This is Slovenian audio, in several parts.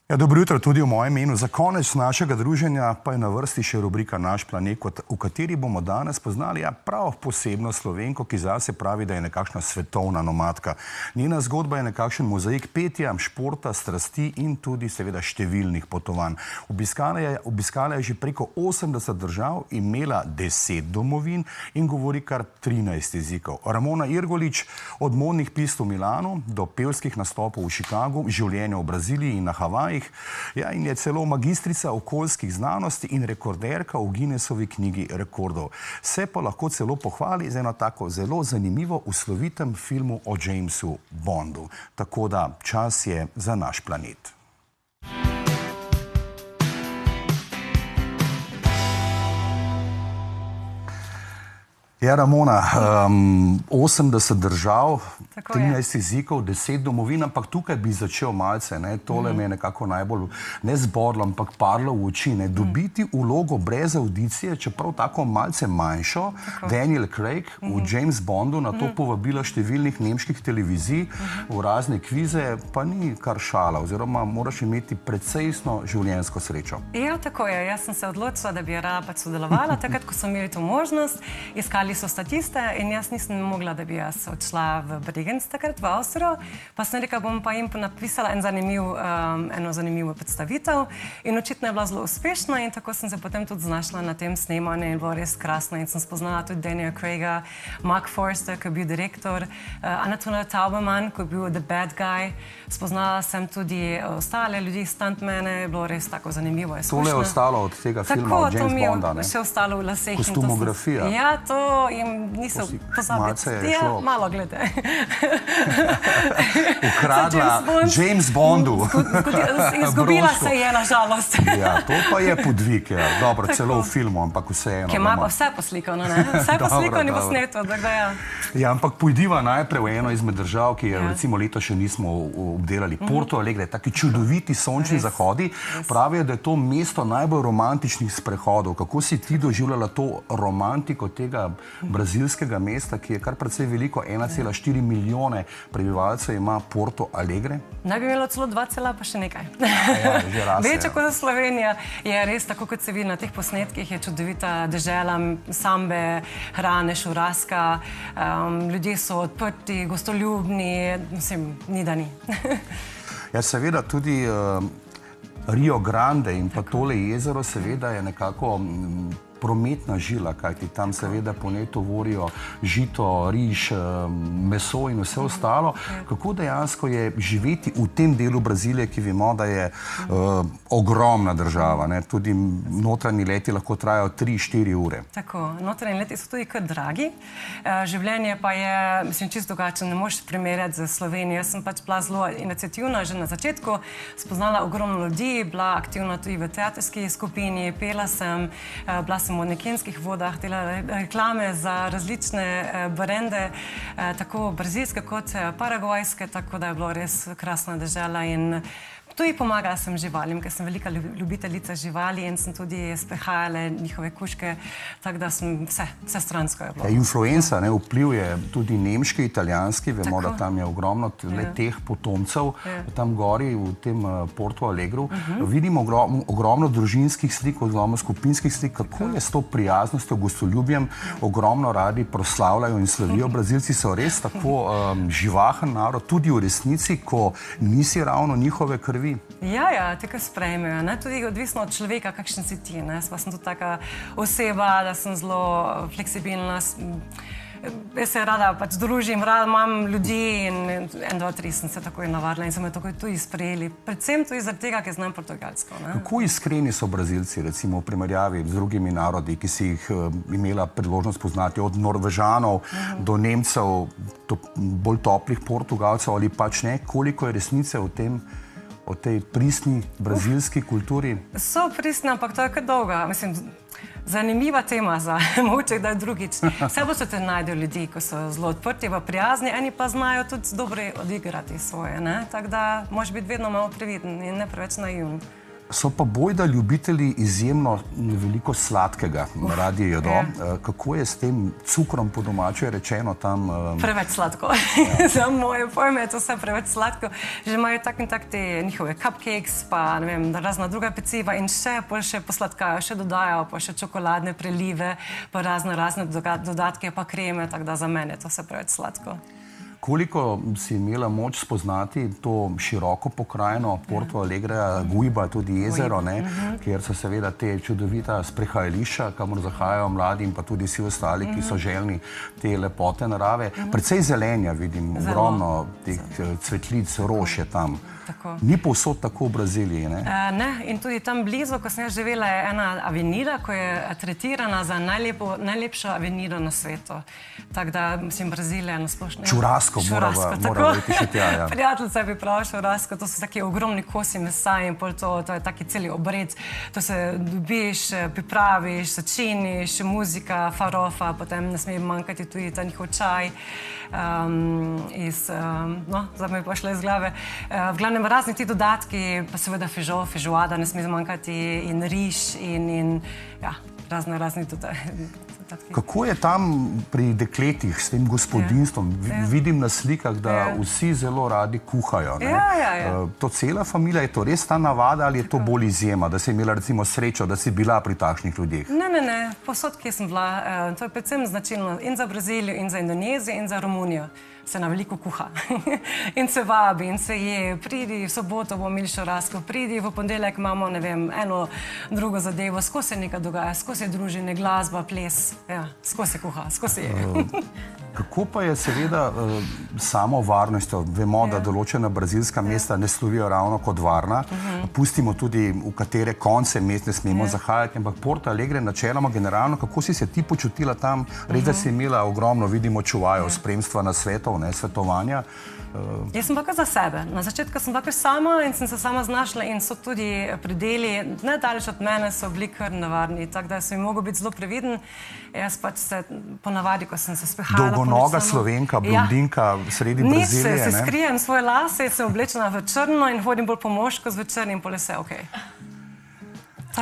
Ja, dobro jutro tudi v mojem imenu. Za konec našega druženja pa je na vrsti še rubrika Naš planet, v kateri bomo danes poznali prav posebno Slovenko, ki zase pravi, da je nekakšna svetovna nomadka. Njena zgodba je nekakšen mozaik petja, športa, strasti in tudi seveda številnih potovanj. Obiskala je že preko 80 držav, imela 10 domovin in govori kar 13 jezikov. Ramona Irgolič, od modnih pist v Milanu do pevskih nastopov v Chicagu, življenja v Braziliji in na Havajih. Ja, in je celo magistrica okoljskih znanosti in rekorderka v Guinnessovi knjigi rekordov. Se pa lahko celo pohvali z eno tako zelo zanimivo v slovitem filmu o Jamesu Bondu. Tako da čas je za naš planet. Ja, Ramona, 80 držav, 13 jezikov, 10 domovin, ampak tukaj bi začel malce. Tole me je nekako najbolj, ne zbodlo, ampak padlo v oči. Dobiti vlogo brez audicije, čeprav tako malce manjšo, Daniel Craig v James Bondu, na to povabila številnih nemških televizij v razne kvize, pa ni kar šala, oziroma moraš imeti precejsno življenjsko srečo. Ja, tako je. Jaz sem se odločila, da bi rada sodelovala, takrat, ko so imeli to možnost. Iskali so statiste in jaz nisem mogla, da bi jaz odšla v Bregenz takrat, v Avstrijo. Pa sem rekla, bom pa jim napisala eno zanimivo predstavitev in očitno je bila zelo uspešna in tako sem se potem tudi znašla na tem snemanju in bilo res krasno in sem spoznala tudi Daniela Craiga, Mark Forster, ki je bil direktor, Anatona Tauberman, ki je bil The Bad Guy. Spoznala sem tudi ostale ljudi, stuntmene, je bilo res tako zanimivo. Tole je ostalo od tega filma od James Bonda, ne? Tako, to mi je še ostalo v laseh. Kostumografija. Ja, to jim niso pozabili. Ja, malo glede. Ukradla James Bondu. Izgubila se je, na žalost. Ja, to pa je podvig, ja. Dobro, celo v filmu, ampak vseeno. Ki ima pa vse poslikano, ne? Vse poslikano in posneto, da ga ja. Ja, ampak pojdiva najprej v eno izmed držav, ki je recimo leto še nismo obdelali. Porto Alegre, taki čudoviti sončni zahodi. Pravijo, da je to mesto najbolj romantičnih sprehodov. Kako si ti doživljala to romantiko tega brazilskega mesta, ki je kar precej veliko, 1,4 milijone prebivalcev ima Porto Alegre? Naj bi imelo celo 2, pa še nekaj. Ja, že raste. Večja kot Slovenija je res, tako kot se vidi na teh posnetkih, je čudovita dežela, sambe, hrane, šuraska, ljudje so odprti, gostoljubni, mislim, ni da ni. Ja, seveda tudi Rio Grande in pa tole jezero seveda je nekako prometna žila, kajti tam seveda po njej tovorijo žito, riž, meso in vse ostalo. Kako dejansko je živeti v tem delu Brazilije, ki vemo, da je ogromna država, ne? Tudi notranji leti lahko trajajo 3-4 ure. Tako, notranji leti so tudi kar dragi. Življenje pa je, mislim, čisto drugače, ne moreš primerjati z Slovenijo. Jaz sem pač bila zelo iniciativna že na začetku, spoznala ogromno ljudi, bila aktivna tudi v teatrski skupini, pela sem, bila sem v Nekenskih vodah, delala reklame za različne brende, tako brazilske kot paragvajske, tako da je bilo res krasna dežela in tudi pomagala sem živalim, ker sem velika ljubiteljica živali in sem tudi sprehajala njihove kužke, tako da sem vse stransko je bilo. Influenca, vpliv je tudi nemški, italijanski, vemo, da tam je ogromno teh potomcev, tam gori v tem Porto Alegru. Vidimo ogromno družinskih slik, ogromno skupinskih slik, kako je s to prijaznostjo, gostoljubjem, ogromno radi proslavljajo in slavijo. Brazilci so res tako živahen narod, tudi v resnici, ko nisi ravno njihove krvi. Ja, tako sprejmejo. Tudi odvisno od človeka, kakšen si ti. Jaz pa sem tudi taka oseba, da sem zelo fleksibilna. Jaz se rada pač družim, rada imam ljudi in 1, 2, 3 sem se takoj navadila in so me takoj tudi sprejeli. Predvsem tudi zaradi tega, ker znam portugalsko. Kako iskreni so Brazilci, recimo v primerjavi z drugimi narodi, ki si jih imela priložnost poznati, od Norvežanov do Nemcev, do bolj toplih Portugalcev ali pač ne? Koliko je resnice o tej pristni brazilski kulturi? So pristni, ampak to je kar dolga. Mislim, zanimiva tema za mogoče kdaj drugič. Vse bo se te najdejo ljudi, ko so zelo odprti, prijazni, eni pa znajo tudi dobro odigrati svoje. Tako da moraš biti vedno malo previden in ne preveč naivn. So pa bojda ljubitelji izjemno veliko sladkega radi jedo. Kako je s tem cukrom po domače rečeno tam? Preveč sladko. Za moje pojme je to vse preveč sladko. Že imajo tak in tak te njihove cupcakes, pa ne vem, razna druga peciva in še posladkajo, še dodajo, pa še čokoladne prelive, pa razne dodatke, pa kreme, tako da za mene je to vse preveč sladko. Koliko si imela moč spoznati to široko pokrajino Porto Alegreja, Guiba, tudi jezero, kjer so seveda te čudovita sprehajališča, kamor zahajajo mladi in pa tudi vsi ostali, ki so željni te lepote narave. Precej zelenja vidim, ogromno teh cvetlic, rož je tam. Ni povsod tako v Braziliji, ne? Ne, in tudi tam blizu, ko sem jaz živela, je ena avenida, ko je tretirana za najlepšo avenido na svetu. Tako da, mislim, Brazilija nasplošno... Churrasco, moramo biti še tja, ja. Prijateljica bi prav churrasco, to so taki ogromni kosi mesa in pol to je taki celi obred. To se dobiš, pripraviš, začiniš, muzika, farofa, potem ne sme manjkati tudi ta njihov čaj. Zdaj mi je pošla iz glave. V glavnem razni ti dodatki, pa seveda feijoada ne sme zmanjkati in riž in razni dodatki. Kako je tam pri dekletih s tem gospodinstvom? Vidim na slikah, da vsi zelo radi kuhajo. To cela familija, je to res ta navada ali je to bolj izjema, da si imela recimo srečo, da si bila pri takšnih ljudeh? Ne, posod, kjer sem bila. To je predvsem značilno in za Brazilijo, in za Indonezijo, in za Romunijo. Se na veliko kuha. In se vabi, in se je. Pridi, v soboto bomo imeli churrasco, pridi, v ponedeljek imamo, ne vem, eno drugo zadevo, skozi se nekaj dogaja, skozi je druženje, glasba, ples, skozi se kuha, skozi je. Kako pa je seveda samo varnostjo? Vemo, da določena brazilska mesta ne slovijo ravno kot varna. Pustimo tudi, v katere konce mest ne smemo zahajati, ampak Porto Alegre načeloma generalno, kako si se ti počutila tam? Res, da si imela ogromno, vidimo, čuvajo spremstva na svetov, svetovanja. Jaz sem pa za sebe. Na začetku sem pa sama in sem se sama znašla in so tudi predeli, nedaleč od mene so bili kar nevarni, tako da sem mogel biti zelo previden. Jaz pač se ponavadi, ko sem se sprehajala... Dolgonoga Slovenka, blondinka sredi Brazilije, ne? Se skrijem svoje lase, sem oblečena v črno in hodim bolj po moško zvečer in pol je vse okej.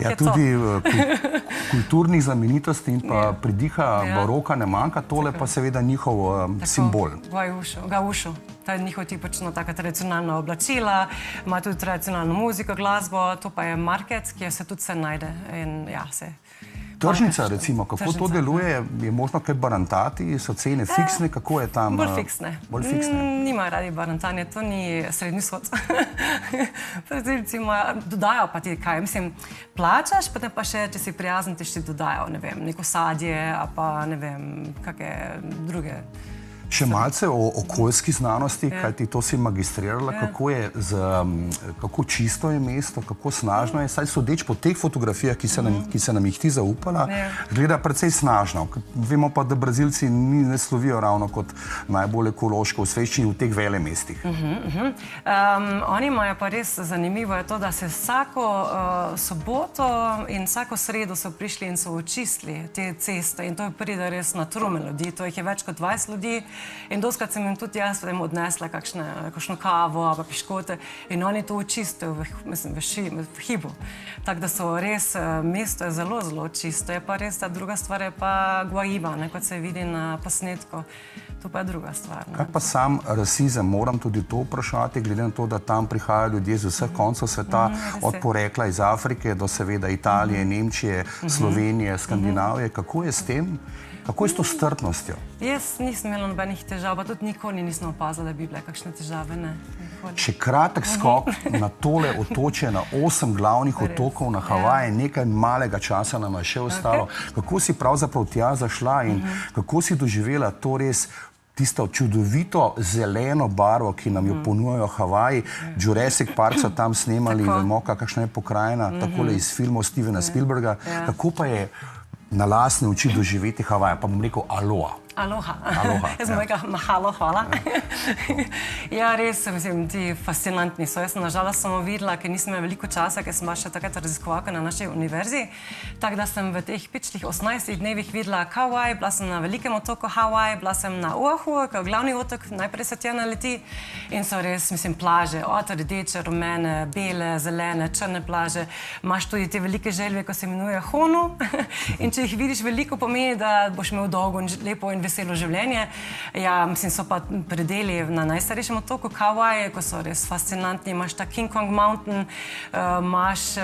Ja, tudi kulturnih znamenitosti in pa pridiha baroka ne manjka, tole pa seveda njihov simbol. Gaucho. To je njihov tipično taka tradicionalna oblačila, ima tudi tradicionalno muziko, glasbo, to pa je market, kjer se tudi vse najde in se... Tržnica, recimo, kako to deluje? Je možno kaj barantati? So cene fiksne? Kako je tam? Bolj fiksne. Bolj fiksne? Nimajo radi barantanje, to ni srednji vzhod. Dodajo pa ti kaj, mislim, plačaš, potem pa še, če si prijazen, ti še dodajo, ne vem, neko sadje, a pa ne vem, kakšne druge. Še malce o okoljski znanosti, kajti to si magistrirala, kako čisto je mesto, kako snažno je, saj sodeč po teh fotografijah, ki se nam jih ti zaupala, gleda precej snažno. Vemo pa, da Brazilci ne slovijo ravno kot najbolj ekološko osveščeni v teh velemestih. Oni imajo pa res zanimivo je to, da se vsako soboto in vsako sredo so prišli in so očistili te ceste in to pride res na trume ljudi, to jih je več kot 20 ljudi. In doskrat sem jim tudi jaz odnesla kakšno kavo ali piškote in oni to očistijo v hibu. Tako da so res, mesto je zelo, zelo čisto. Je pa res, ta druga stvar je pa Guaiba, kot se vidi na posnetku. To pa je druga stvar. Kaj pa sam rasizem? Moram tudi to vprašati, glede na to, da tam prihajajo ljudje z vseh koncev sveta, od porekla iz Afrike do seveda Italije, Nemčije, Slovenije, Skandinavije. Kako je s tem? Kako je s to strpnostjo? Jaz nisem imela nobenih težav, pa tudi nikoli nisem opazila, da bi bile kakšne težave, ne. Še kratek skok na tole otočje, na 8 glavnih otokov na Havaje, nekaj malega časa nam je še ostalo. Kako si pravzaprav tja zašla in kako si doživela to res tisto čudovito zeleno barvo, ki nam jo ponujajo Havaji. Jurassic Park so tam snemali, vemo, kakšna je pokrajina, takole iz filmov Stevena Spielberga. Kako pa je na lastne oči doživeti Havaje, pa bom rekel aloha. Aloha. Jaz ja. bom rekla mahalo, hvala. Ja, res, mislim, ti fascinantni so. Jaz sem nažalost samo videla, ker nisem imela veliko časa, ker sem bila še takrat raziskovalka na naši univerzi. Tako da sem v teh pičlih 18 dnevih videla Kauai, bila sem na velikem otoku Hawaii, bila sem na Oahu, ki je glavni otok, najprej se tja naleti. In so res, mislim, plaže, od rdeče, rumene, bele, zelene, črne plaže. Imaš tudi te velike želve, ko se imenuje Honu. In če jih vidiš veliko, pomeni, da boš imel dolgo in lepo in veselo življenje. Ja, mislim, so pa predeli na najstarejšem otoku Kauai, ko so res fascinantni. Imaš ta King Kong Mountain, imaš,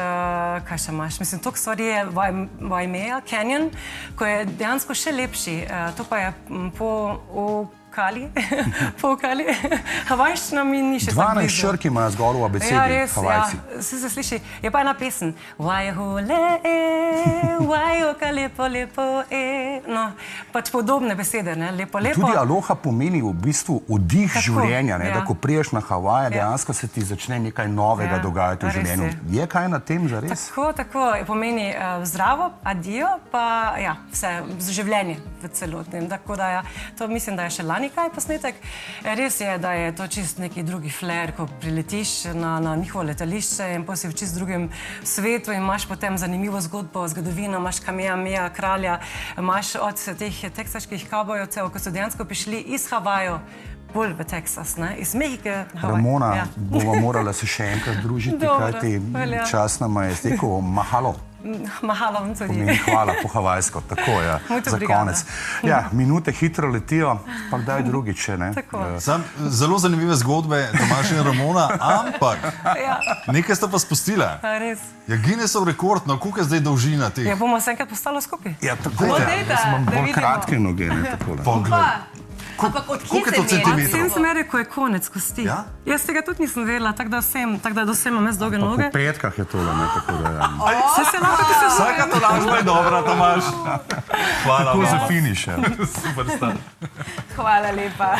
kaj še imaš? Mislim, toliko stvari je Waimea Canyon, ko je dejansko še lepši. To pa je po Kali. Havajščina mi ni še tako blizu. 12 črk ima zgolj v abecedi, ja, res, Havajci. Ja, se sliši. Je pa ena pesem. Waiho-le, waiho-ka lepo, lepo, No, pač podobne besede, ne, lepo, lepo. Tudi aloha pomeni v bistvu vdih življenja, ne, ja. Da ko priješ na Havaje, dejansko se ti začne nekaj novega dogajati v življenju. Je kaj na tem že res? Tako, pomeni zdravo, adijo, pa ja, vse, življenje v celotnem. Tako da ja, to mislim, da je še lani kaj posnetek. Res je, da je to čist neki drugi flair, ko priletiš na njihovo letališče in potem si v čist drugem svetu in imaš potem zanimivo zgodbo, zgodovino, imaš Kamehameha kralja, imaš od teh teksaških kavbojevcev, ko so dejansko prišli iz Havajev bolj v Teksas, ne, iz Mehike. Ramona, bova morala se še enkrat družiti, kajti čas nama je stekel. Mahalo. Mahalo vam tudi. Pomeni hvala po havajsko, tako je, za konec. Ja, minute hitro letijo, pa kdaj drugič, ne? Zelo zanimive zgodbe Tomaž in Ramona, ampak nekaj sta pa spustila. Res. Ja, Guinnessov rekord, no, koliko je zdaj dolžina teh? Ja, bomo se enkrat postalo skupaj. Ja, tako je, jaz imam bolj kratke noge, ne, tako da. Ampak od Koliko je to kje se meri? centimetrov? 7 se meri, ko je konec kosti. Ja? Jaz tega tudi nisem vedela, tako da dosem imam jaz dolge noge. Po petkah je tole, ne, tako da ja. Se lahko ti se Vsaka tolažba je dobra, Tomaž. Hvala Tako za vam. finiš, ja. Superstar. Hvala lepa.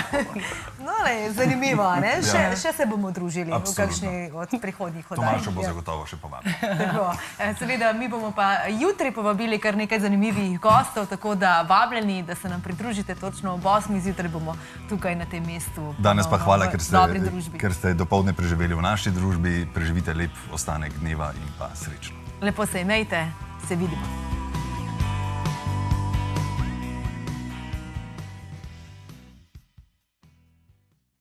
No, zanimivo, ne? Še se bomo družili v kakšni od prihodnjih oddaj. Tomaž bo zagotovo še povabil. Tako. Seveda, mi bomo pa jutri povabili kar nekaj zanimivih gostov, tako da vabljeni, da se nam pridružite točno ob 8 zjutraj bomo tukaj na tem mestu. Danes pa hvala, v dobri družbi. ker ste dopoldne preživeli v naši družbi. Preživite lep ostanek dneva in pa srečno. Lepo se imejte, se vidimo.